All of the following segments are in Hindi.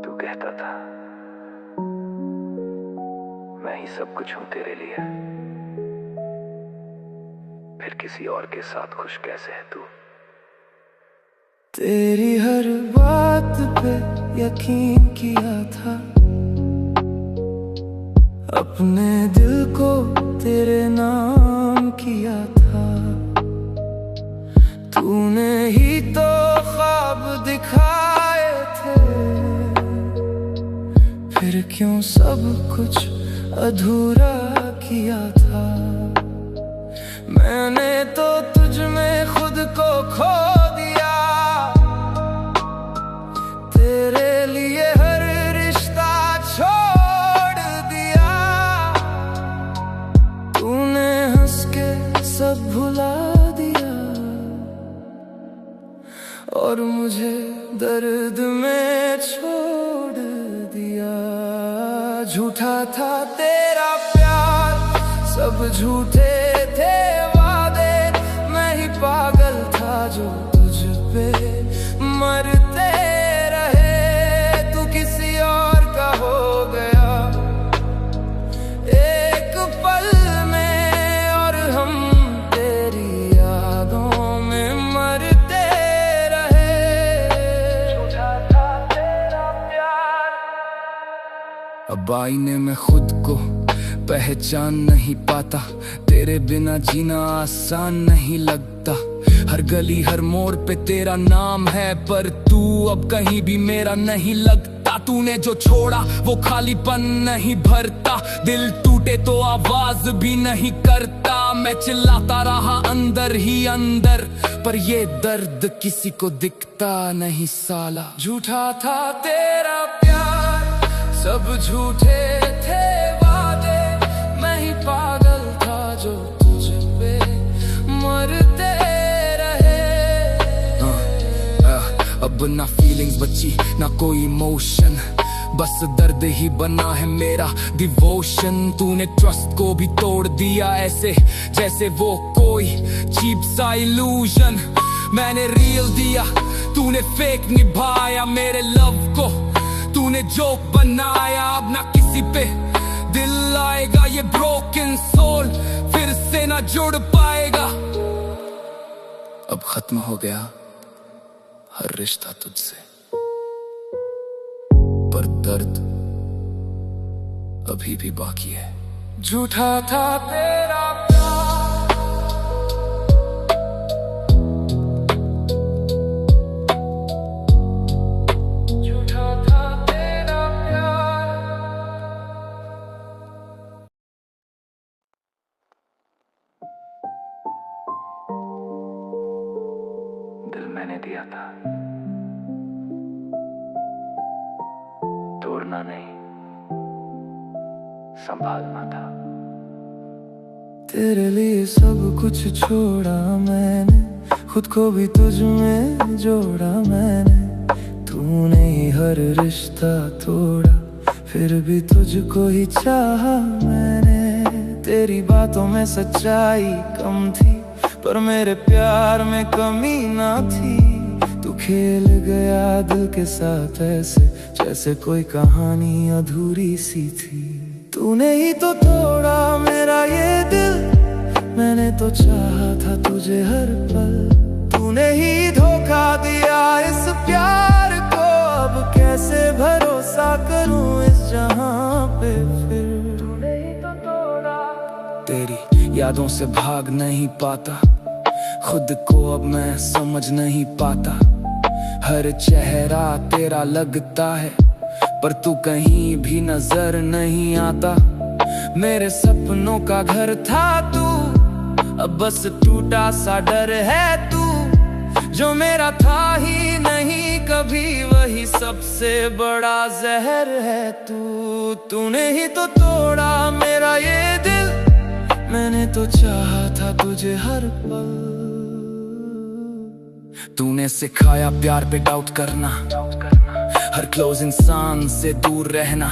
तू कहता था मैं ही सब कुछ हूं तेरे लिए, फिर किसी और के साथ खुश कैसे है तू। तेरी हर बात पे यकीन किया था, अपने दिल को तेरे नाम किया था। तूने ही तो ख्वाब दिखाए थे, फिर क्यों सब कुछ अधूरा किया था। मैंने तो तुझ में खुद को खो दिया, तेरे लिए हर रिश्ता छोड़ दिया। तूने हंस के सब भुला दिया और मुझे दर्द में छोड़ दिया। झूठा था तेरा प्यार, सब झूठे थे वादे, मैं ही पागल था जो तुझ पे मरते रहे। तू किसी और का हो गया एक पल में, और हम तेरी यादों में मरते रहे। झूठा था तेरा प्यार। अब आईने में खुद को पहचान नहीं पाता, तेरे बिना जीना आसान नहीं लगता। हर गली हर मोड़ पे तेरा नाम है, पर तू अब कहीं भी मेरा नहीं लगता। तूने जो छोड़ा वो खालीपन नहीं भरता, दिल टूटे तो आवाज भी नहीं करता। मैं चिल्लाता रहा अंदर ही अंदर, पर ये दर्द किसी को दिखता नहीं साला। झूठा था तेरा प्यार, सब झूठे थे पागल था जो तुझ पे मरते रहे। अब ना फीलिंग्स बची ना कोई इमोशन, बस दर्द ही बना है मेरा डिवोशन। तूने ट्रस्ट को भी तोड़ दिया ऐसे जैसे वो कोई चीप सा इल्यूजन। मैंने रियल दिया, तूने फेक निभाया मेरे लव को। तूने जोक बनाया, अब ना किसी पे दिल आएगा। ये ब्रोकन सोल फिर से ना जुड़ पाएगा। अब खत्म हो गया हर रिश्ता तुझसे, पर दर्द अभी भी बाकी है। झूठा था तेरा मैंने दिया था, तोड़ना नहीं संभालना था। तेरे लिए सब कुछ छोड़ा मैंने, खुद को भी तुझ में जोड़ा मैंने। तूने ही हर रिश्ता तोड़ा, फिर भी तुझको ही चाहा मैंने। तेरी बातों में सच्चाई कम थी, पर मेरे प्यार में कमी ना थी। तू खेल गया दिल के साथ ऐसे जैसे कोई कहानी अधूरी सी थी। तूने ही तो तोड़ा मेरा ये दिल, मैंने तो चाहा था तुझे हर पल। तूने ही धोखा दिया इस प्यार को, अब कैसे भरोसा करूं इस जहां पे फिर। तूने ही तो तोड़ा। तेरी यादों से भाग नहीं पाता, खुद को अब मैं समझ नहीं पाता। हर चेहरा तेरा लगता है, पर तू कहीं भी नजर नहीं आता। मेरे सपनों का घर था तू, अब बस टूटा सा डर है तू। जो मेरा था ही नहीं कभी, वही सबसे बड़ा जहर है तू। तूने ही तो तोड़ा मेरा ये दिल, मैंने तो चाहा था तुझे हर पल। तूने सिखाया प्यार पे डाउट करना, हर क्लोज इंसान से दूर रहना।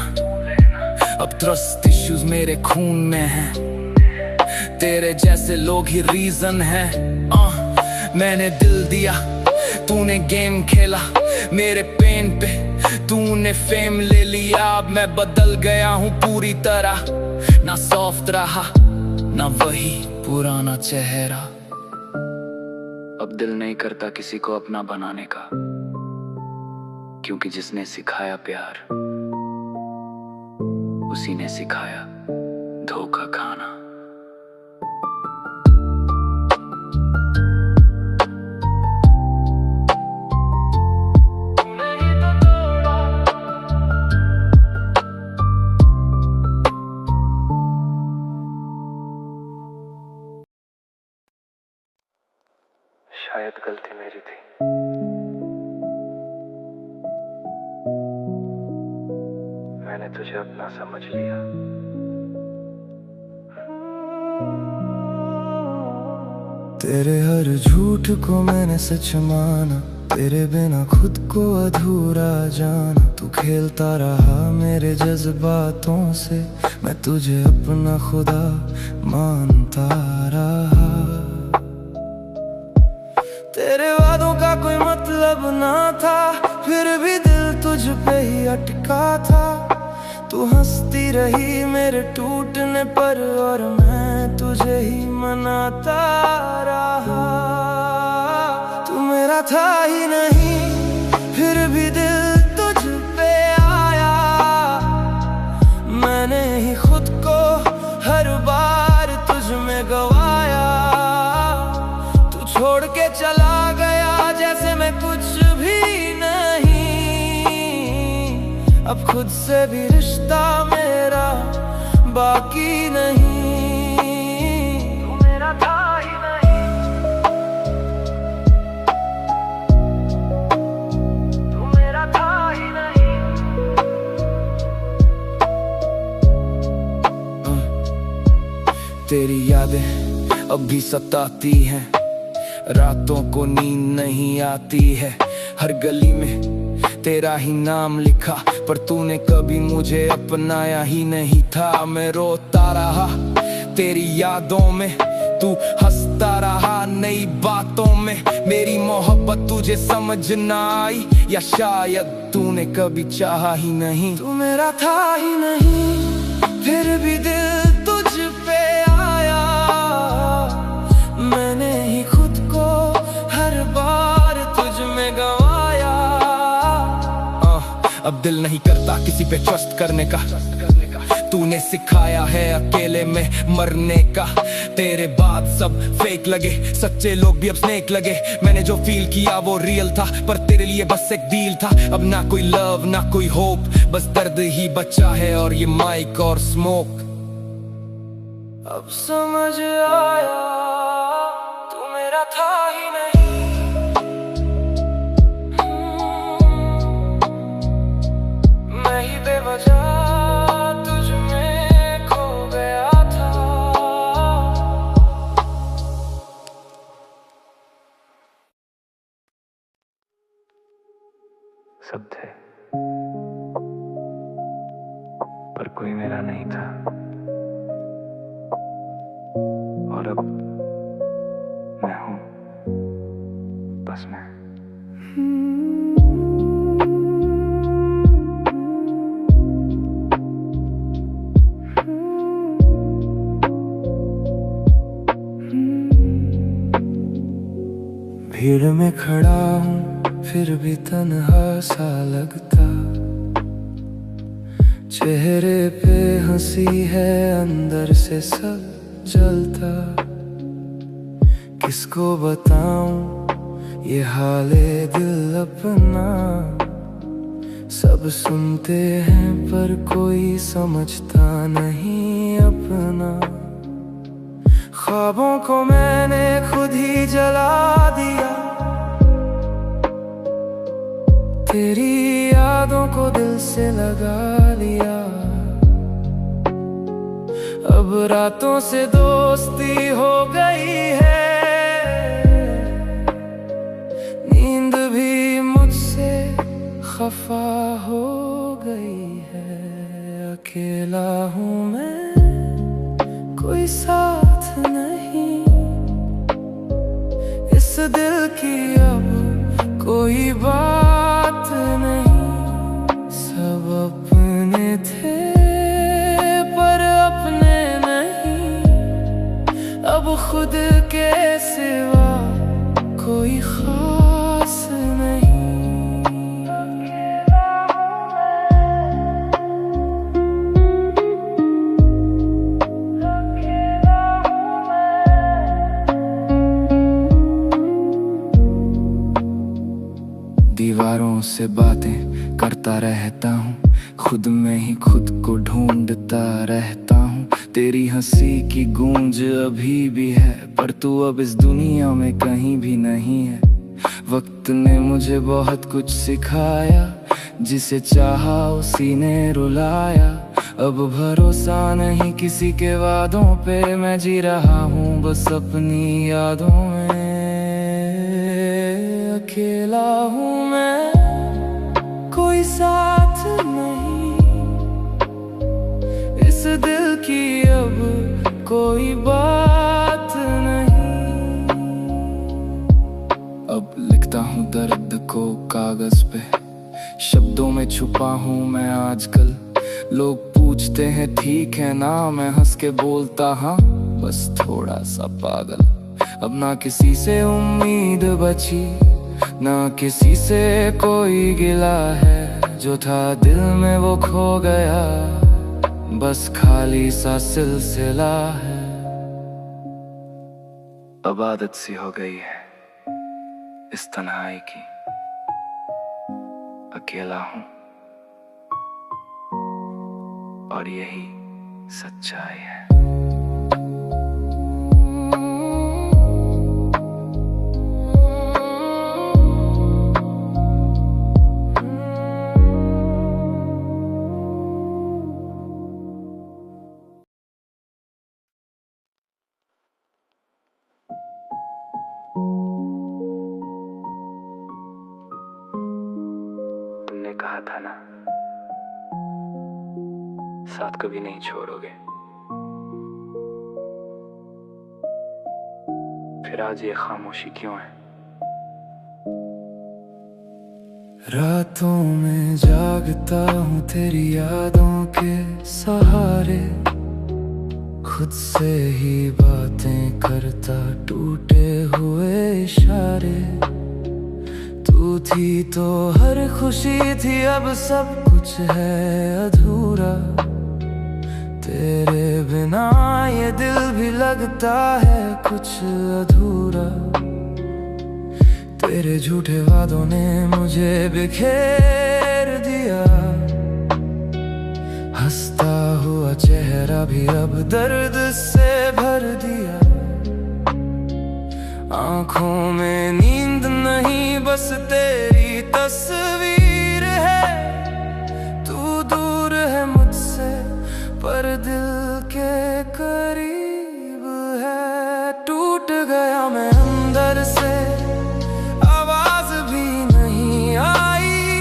अब ट्रस्ट इश्यूज मेरे खून में हैं, तेरे जैसे लोग ही रीजन है। मैंने दिल दिया, तूने गेम खेला, मेरे पेन पे तूने फेम ले लिया। अब मैं बदल गया हूँ पूरी तरह, ना सॉफ्ट रहा ना वही पुराना चेहरा। अब दिल नहीं करता किसी को अपना बनाने का, क्योंकि जिसने सिखाया प्यार उसी ने सिखाया धोखा खाना। शायद गलती मेरी थी, मैंने तुझे अपना समझ लिया। तेरे हर झूठ को मैंने सच माना, तेरे बिना खुद को अधूरा जाना। तू खेलता रहा मेरे जज्बातों से, मैं तुझे अपना खुदा मानता रहा। तेरे वादों का कोई मतलब ना था, फिर भी दिल तुझ पे ही अटका था। तू हंसती रही मेरे टूटने पर, और मैं तुझे ही मनाता रहा। तू मेरा था ही नहीं, फिर भी दिल तुझ पे आया। मैंने ही खुद को हर बार तुझ में गवाया। तू छोड़ के चला गया जैसे मैं कुछ भी नहीं। अब खुद से भी रिश्ता मेरा बाकी नहीं। तू मेरा था ही नहीं, तू मेरा था ही नहीं। तेरी यादें अब भी सताती हैं, रातों को नींद नहीं आती है। हर गली में तेरा ही नाम लिखा, पर तूने कभी मुझे अपनाया ही नहीं था। मैं रोता रहा तेरी यादों में, तू हंसता रहा नई बातों में। मेरी मोहब्बत तुझे समझ ना आई, या शायद तूने कभी चाहा ही नहीं। तू मेरा था ही नहीं, फिर भी दिल तुझ पे आया। मैंने ही खुद को हर बार तुझ में गवाया। अब दिल नहीं करता किसी पे ट्रस्ट करने का, तूने सिखाया है अकेले में मरने का। तेरे बाद सब फेक लगे, सच्चे लोग भी अब स्नेक लगे। मैंने जो फील किया वो रियल था, पर तेरे लिए बस एक डील था। अब ना कोई लव ना कोई होप, बस दर्द ही बचा है और ये माइक और स्मोक। अब समझ आया तू मेरा था ही नहीं। मैं ही बेवजह तुझ में खो गया था। सब थे पर कोई मेरा नहीं था, और अब मैं हूं बस मैं। भीड़ में खड़ा हूँ फिर भी तन्हा सा लगता। चेहरे पे हंसी है अंदर से सब जलता। किसको बताऊं ये हाले दिल अपना। सब सुनते हैं पर कोई समझता नहीं अपना। ख्वाबों को मैंने खुद ही जला दिया। तेरी यादों को दिल से लगा लिया। अब रातों से दोस्ती हो गई है। नींद भी मुझसे खफा हो गई है। अकेला हूँ मैं, कोई साथ नहीं। इस दिल की अब कोई बात खास नहीं। दीवारों से बातें करता रहता हूँ, खुद में ही खुद को ढूंढता रहता हूँ। तेरी हंसी की गूंज अभी भी है, पर तू अब इस दुनिया में कहीं भी नहीं है। वक्त ने मुझे बहुत कुछ सिखाया, जिसे चाहा उसी ने रुलाया। अब भरोसा नहीं किसी के वादों पे, मैं जी रहा हूँ बस अपनी यादों में। अकेला हूँ मैं, कोई साथ नहीं, इस दिल की अब कोई बात नहीं। अब लिखता हूँ दर्द को कागज पे, शब्दों में छुपा हूँ मैं आजकल। लोग पूछते हैं ठीक है ना, मैं हंस के बोलता हाँ बस थोड़ा सा पागल। अब ना किसी से उम्मीद बची, ना किसी से कोई गिला है। जो था दिल में वो खो गया, बस खाली सा सिलसिला है। अब आदत सी हो गई है इस तन्हाई की, अकेला हूँ और यही सच्चाई है। तुमने कहा था ना साथ कभी नहीं छोड़ोगे, फिर आज ये खामोशी क्यों है? रातों में जागता हूँ तेरी यादों के सहारे, खुद से ही बातें करता टूटे हुए इशारे। तू थी तो हर खुशी थी, अब सब कुछ है अधूरा। तेरे बिना ये दिल भी लगता है कुछ अधूरा। तेरे झूठे वादों ने मुझे बिखेर दिया, हंसता हुआ चेहरा भी अब दर्द से भर दिया। आंखों में नींद नहीं, बस तेरी तस्वीर है। तू दूर है मुझसे पर दिल के करीब है। टूट गया मैं अंदर से, आवाज भी नहीं आई।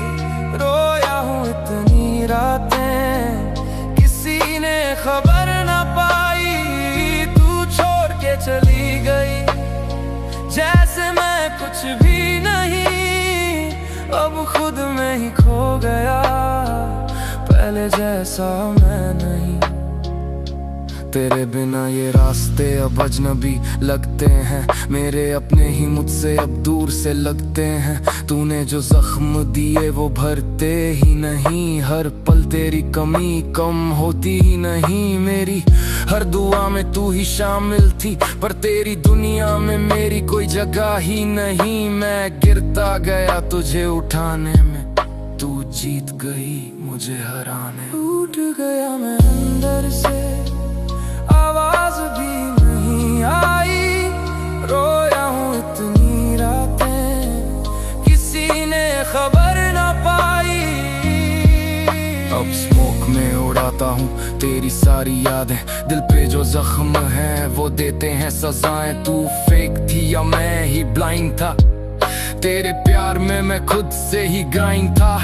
रोया हूँ इतनी रातें, किसी ने खबर न पाई। तू छोड़ के चली गई जैसे मैं कुछ भी नहीं, अब खुद में ही खो गया, पहले जैसा मैं नहीं। तेरे बिना ये रास्ते अब अजनबी लगते हैं, मेरे अपने ही मुझसे अब दूर से लगते हैं। तूने जो जख्म दिए वो भरते ही नहीं, हर पल तेरी कमी कम होती ही नहीं। मेरी हर दुआ में तू ही शामिल थी, पर तेरी दुनिया में मेरी कोई जगह ही नहीं। मैं गिरता गया तुझे उठाने में, तू जीत गई मुझे हराने। टूट गया मैं अंदर से, आवाज भी नहीं आई। रोया हूँ इतनी रातें, किसी ने खबर न पाई। अब स्मोक में उड़ाता हूँ तेरी सारी यादें, दिल पे जो जख्म है वो देते हैं सजाएं। तू फेक थी या मैं ही ब्लाइंड था, तेरे प्यार में मैं खुद से ही ग्राइंड था।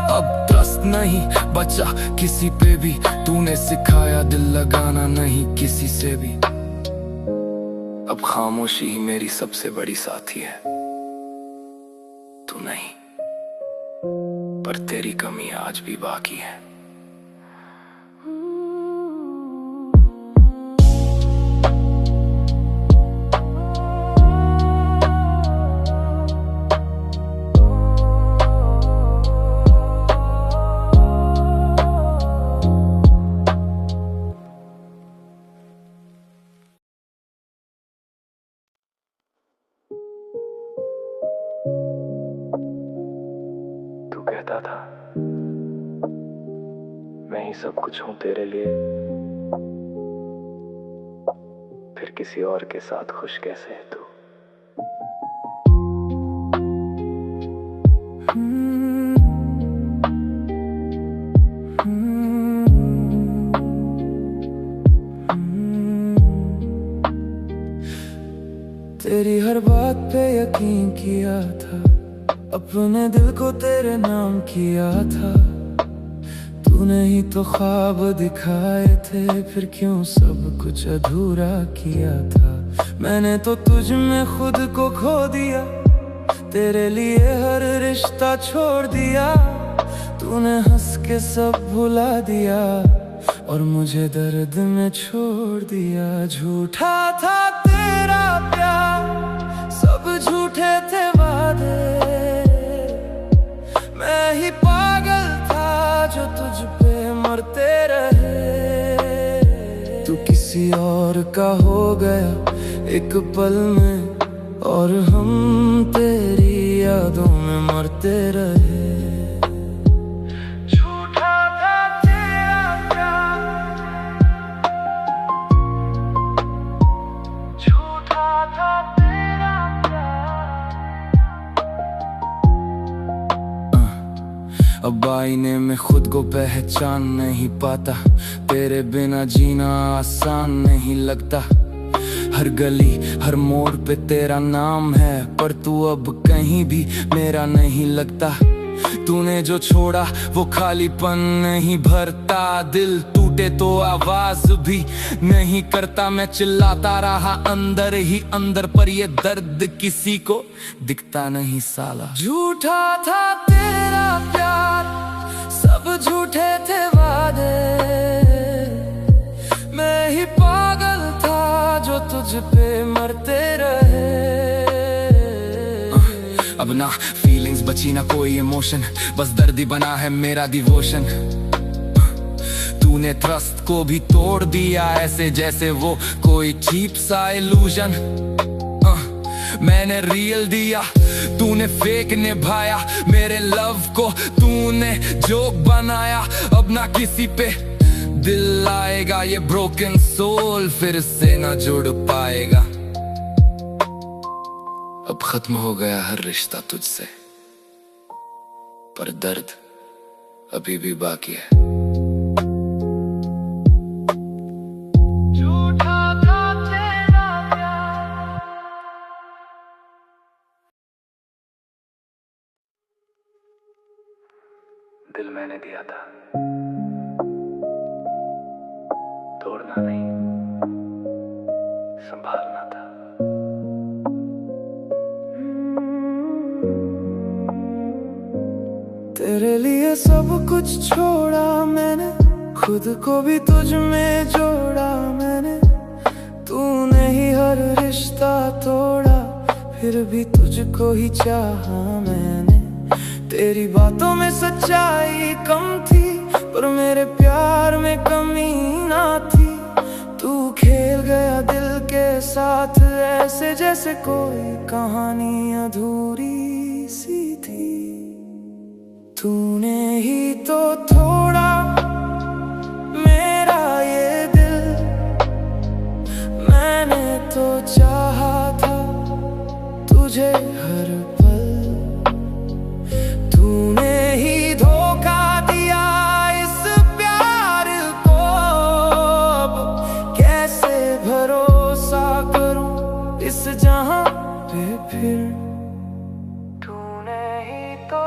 अब ट्रस्ट नहीं बचा किसी पे भी, तूने सिखाया दिल लगाना नहीं किसी से भी। अब खामोशी ही मेरी सबसे बड़ी साथी है, तू नहीं, पर तेरी कमी आज भी बाकी है। कहता था मैं ही सब कुछ हूं तेरे लिए, फिर किसी और के साथ खुश कैसे है तू। तेरी हर बात पे यकीन किया था, अपने दिल को तेरे नाम किया था। तूने ही तो ख्वाब दिखाए थे, फिर क्यों सब कुछ अधूरा किया था। मैंने तो तुझ में खुद को खो दिया, तेरे लिए हर रिश्ता छोड़ दिया। तूने हंस के सब भुला दिया और मुझे दर्द में छोड़ दिया। झूठा था तेरा प्यार, सब झूठे थे वादे, मैं ही पागल था जो तुझ पे मरते रहे। तू किसी और का हो गया एक पल में, और हम तेरी यादों में मरते रहे। अब आईने में खुद को पहचान नहीं पाता, तेरे बिना जीना आसान नहीं लगता। हर गली हर मोड़ पे तेरा नाम है, पर तू अब कहीं भी मेरा नहीं लगता। तूने जो छोड़ा वो खालीपन नहीं भरता, दिल टूटे तो आवाज भी नहीं करता। मैं चिल्लाता रहा अंदर ही अंदर, पर ये दर्द किसी को दिखता नहीं साला। झूठा था तेरा प्यार, सब झूठे थे वादे, मैं ही पागल था जो तुझ पे मरते रहे। अब ना फीलिंग्स बची ना कोई इमोशन, बस दर्द ही बना है मेरा डिवोशन। तूने ट्रस्ट को भी तोड़ दिया, ऐसे जैसे वो कोई चीप सा इल्यूजन। मैंने रियल दिया, तूने फेक निभाया, मेरे लव को तूने जोक बनाया। अब ना किसी पे दिल आएगा, ये ब्रोकन सोल फिर से ना जुड़ पाएगा। अब खत्म हो गया हर रिश्ता तुझसे, पर दर्द अभी भी बाकी है। झूठा था तेरा प्यार, दिल मैंने दिया था, तोड़ना नहीं संभालना था। तेरे लिए सब कुछ छोड़ा मैंने, खुद को भी तुझ में जोड़ा मैंने। तूने ही हर रिश्ता तोड़ा, फिर भी तुझको ही चाहा मैंने। तेरी बातों में सच्चाई कम थी, पर मेरे प्यार में कमी ना थी। तू खेल गया दिल के साथ, ऐसे जैसे कोई कहानी अधूरी सी थी। तूने ही तो तोड़ा मेरा ये दिल, मैंने तो चाहा था तुझे हर पल। तूने ही धोखा दिया इस प्यार को, अब कैसे भरोसा करूं इस जहां पे फिर। तूने ही तो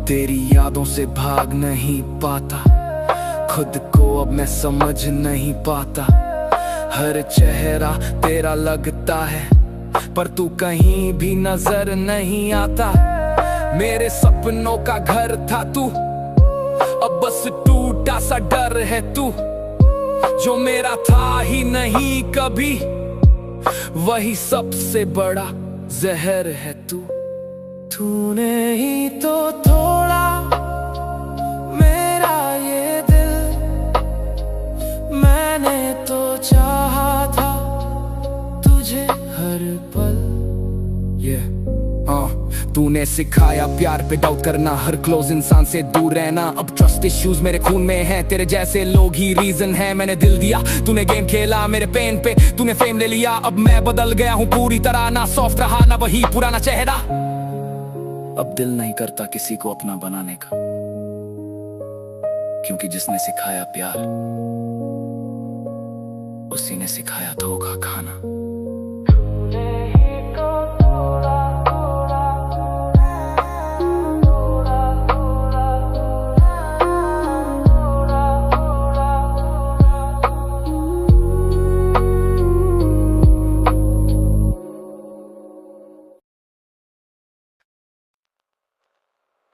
तेरी यादों से भाग नहीं पाता, खुद को अब मैं समझ नहीं पाता। हर चेहरा तेरा लगता है, पर तू कहीं भी नजर नहीं आता। मेरे सपनों का घर था तू, अब बस टूटा सा डर है तू। जो मेरा था ही नहीं कभी, वही सबसे बड़ा जहर है तू। तूने ही तो तोड़ा मेरा ये तूने सिखाया प्यार पे डाउट करना, हर क्लोज इंसान से दूर रहना। अब ट्रस्ट इश्यूज मेरे खून में हैं, तेरे जैसे लोग ही रीजन है। मैंने दिल दिया, तूने गेम खेला मेरे पेन पे, तूने फेम ले लिया। अब मैं बदल गया हूँ पूरी तरह, ना सॉफ्ट रहा ना वही पुराना चेहरा। अब दिल नहीं करता किसी को अपना बनाने का, क्योंकि जिसने सिखाया प्यार उसी ने सिखाया धोखा खाना।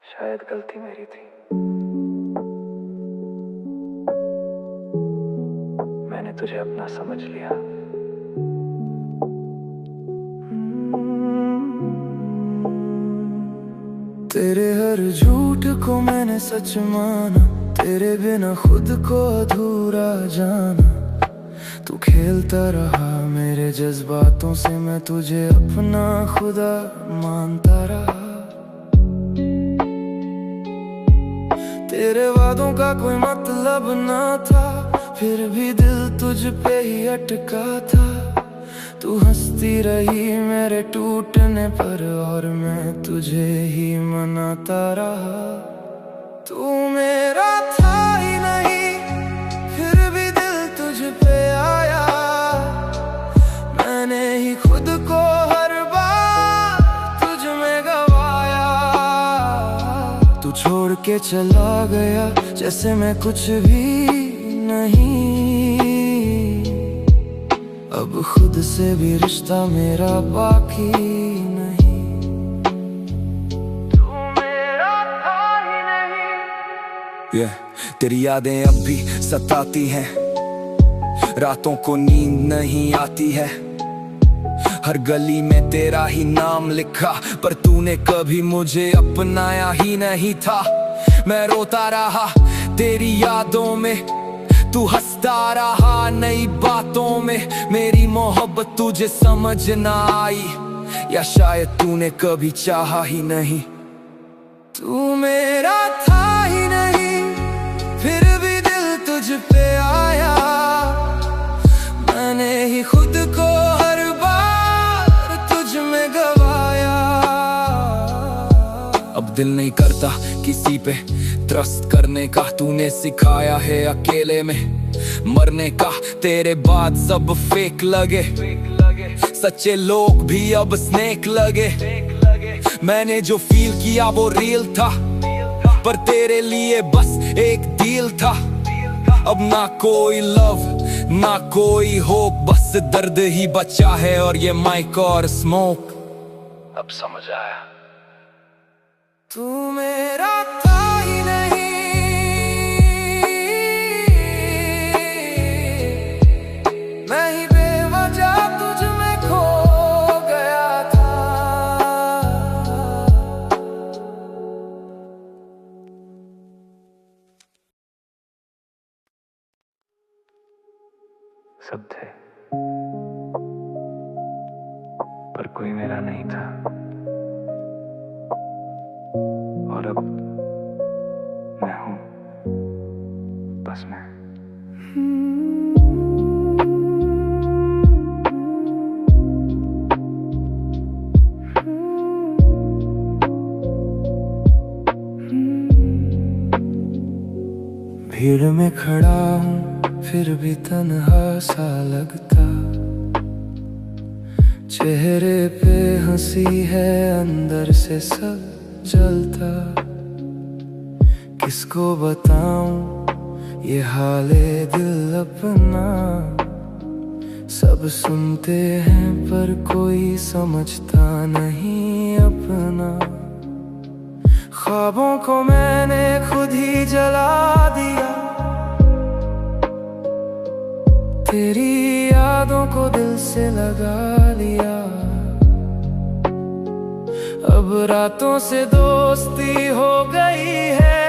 शायद गलती मेरी थी, मैंने तुझे अपना समझ लिया। तेरे हर झूठ को मैंने सच माना, तेरे बिना खुद को अधूरा जाना। तू खेलता रहा मेरे जज्बातों से, मैं तुझे अपना खुदा मानता रहा। तेरे वादों का कोई मतलब ना था, फिर भी दिल तुझ पे ही अटका था। तू हंसती रही मेरे टूटने पर, और मैं तुझे ही मनाता रहा। तू मेरा था ही नहीं, फिर भी दिल तुझ पे आया। मैंने ही खुद को हर बार तुझ में गवाया। तू छोड़ के चला गया जैसे मैं कुछ भी नहीं। अब खुद से भी रिश्ता मेरा बाकी नहीं। तू मेरा था ही नहीं। तेरी यादें अब भी सताती हैं, रातों को नींद नहीं आती है। हर गली में तेरा ही नाम लिखा, पर तूने कभी मुझे अपनाया ही नहीं था। मैं रोता रहा तेरी यादों में, तू हंसता रहा नई बातों में। मेरी मोहब्बत तुझे समझ ना आई, या शायद तूने कभी चाहा ही नहीं। तू मेरा था ही नहीं, फिर भी दिल तुझ पे आया। मैंने ही खुद को हर बार तुझ में गवाया। अब दिल नहीं करता किसी पे ट्रस्ट करने का, तूने सिखाया है अकेले में मरने का। तेरे बाद सब फेक लगे, सच्चे लोग भी अब स्नेक लगे। मैंने जो फील किया वो रियल था, पर तेरे लिए बस एक डील था। अब ना कोई लव ना कोई होप, बस दर्द ही बचा है और ये माइक और स्मोक। अब समझ आया, तू मेरा था ही नहीं, मैं ही बेवजह तुझ में खो गया था। सब थे पर कोई मेरा नहीं था। और अब मैं हूं, बस मैं। भीड़ में खड़ा हूँ फिर भी तन्हा सा लगता। चेहरे पे हंसी है, अंदर से सब जलता। किसको बताऊं ये हाले दिल अपना। सब सुनते हैं पर कोई समझता नहीं अपना। ख्वाबों को मैंने खुद ही जला दिया, तेरी यादों को दिल से लगा लिया। अब रातों से दोस्ती हो गई है,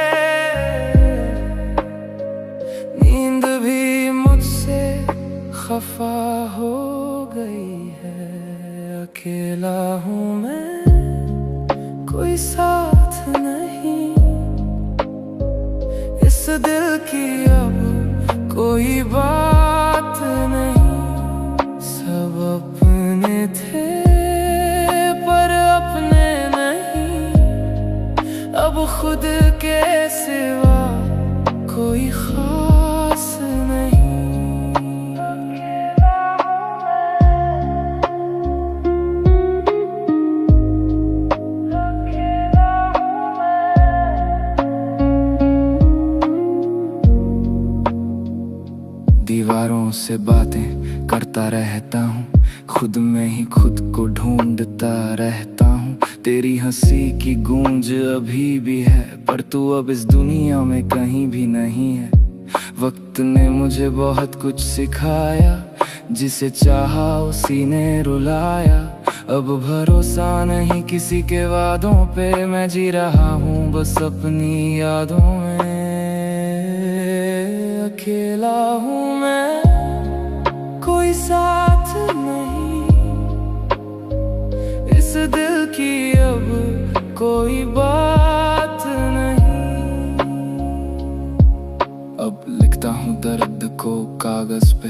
नींद भी मुझसे खफा हो गई है। अकेला हूँ मैं, कोई दिल की अब कोई बात नहीं। सब अपने थे पर अपने नहीं, अब खुद के सिवा कोई खास नहीं। दीवारों से बातें करता रहता हूँ, खुद में ही खुद को ढूंढता रहता हूँ। तेरी हंसी की गूंज अभी भी है, पर तू अब इस दुनिया में कहीं भी नहीं है। वक्त ने मुझे बहुत कुछ सिखाया, जिसे चाहा उसी ने रुलाया। अब भरोसा नहीं किसी के वादों पे, मैं जी रहा हूँ बस अपनी यादों में। अकेला हूँ मैं, कोई साथ नहीं, इस दिल की अब कोई बात नहीं। अब लिखता हूँ दर्द को कागज पे,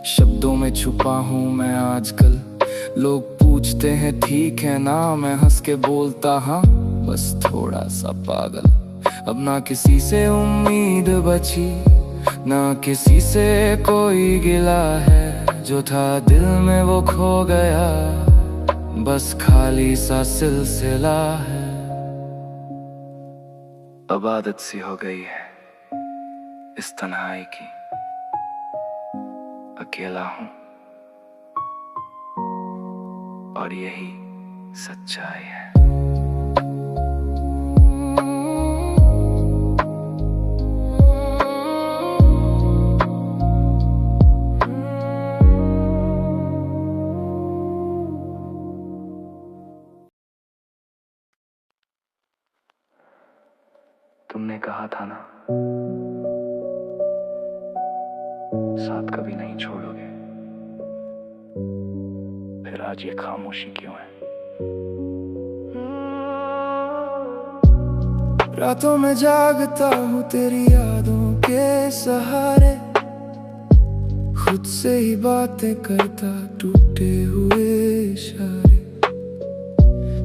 शब्दों में छुपा हूँ मैं आजकल। लोग पूछते हैं ठीक है ना, मैं हंस के बोलता हाँ बस थोड़ा सा पागल। अब ना किसी से उम्मीद बची, ना किसी से कोई गिला है। जो था दिल में वो खो गया, बस खाली सा सिलसिला है। अब आदत सी हो गई है इस तन्हाई की, अकेला हूँ और यही सच्चाई है। तुमने कहा था ना साथ कभी नहीं छोड़ोगे, फिर आज ये खामोशी क्यों है? रातों में जागता हूँ तेरी यादों के सहारे, खुद से ही बातें करता टूटे हुए इशारे।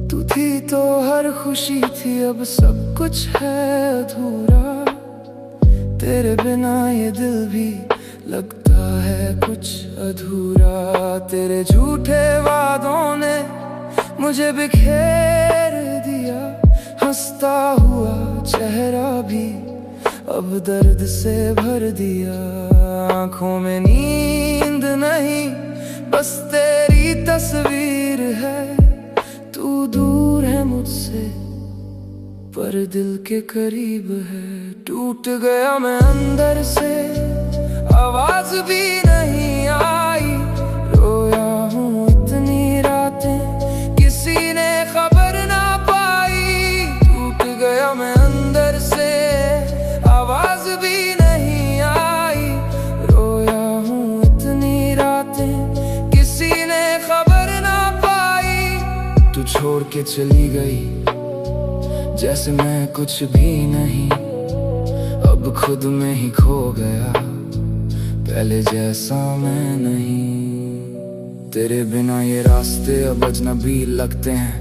तू थी तो हर खुशी थी, अब सब कुछ है अधूरा। तेरे बिना ये दिल भी लगता है कुछ अधूरा। तेरे झूठे वादों ने मुझे बिखेर दिया, हंसता हुआ चेहरा भी अब दर्द से भर दिया। आँखों में नींद नहीं, बस तेरी तस्वीर है। तू दूर है मुझसे पर दिल के करीब है। टूट गया मैं अंदर से, आवाज भी नहीं आई। रोया हूँ इतनी रातें, किसी ने खबर ना पाई। टूट गया मैं अंदर से, आवाज भी नहीं आई। रोया हूँ इतनी रातें, किसी ने खबर ना पाई। तू छोड़ के चली गई जैसे मैं कुछ भी नहीं, अब खुद में ही खो गया, पहले जैसा मैं नहीं। तेरे बिना ये रास्ते अब अजनबी लगते हैं,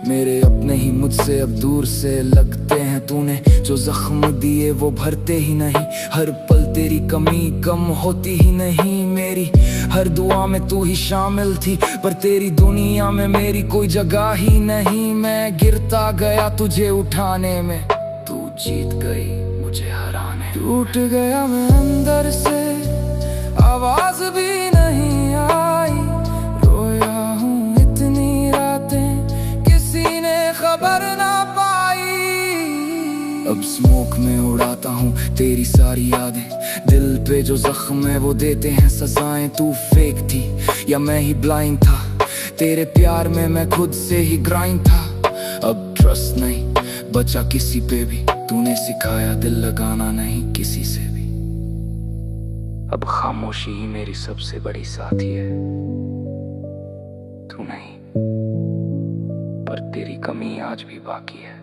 मेरे अपने ही मुझसे अब दूर से लगते हैं। तूने जो जख्म दिए वो भरते ही नहीं, हर पल तेरी कमी कम होती ही नहीं। मेरी हर दुआ में तू ही शामिल थी, पर तेरी दुनिया में मेरी कोई जगह ही नहीं। मैं गिरता गया तुझे उठाने में, तू जीत गई मुझे हराने। टूट गया मैं अंदर से, आवाज भी नहीं आई। रोया हूँ इतनी रातें, किसी ने खबर ना पाई। अब स्मोक में उड़ाता हूँ तेरी सारी यादें, दिल पे जो जख्म है वो देते हैं सजाएं। तू फेक थी या मैं ही ब्लाइंड था, तेरे प्यार में मैं खुद से ही ग्राइंड था। अब ट्रस्ट नहीं बचा किसी पे भी, तूने सिखाया दिल लगाना नहीं किसी से भी। अब खामोशी ही मेरी सबसे बड़ी साथी है। तू नहीं, पर तेरी कमी आज भी बाकी है।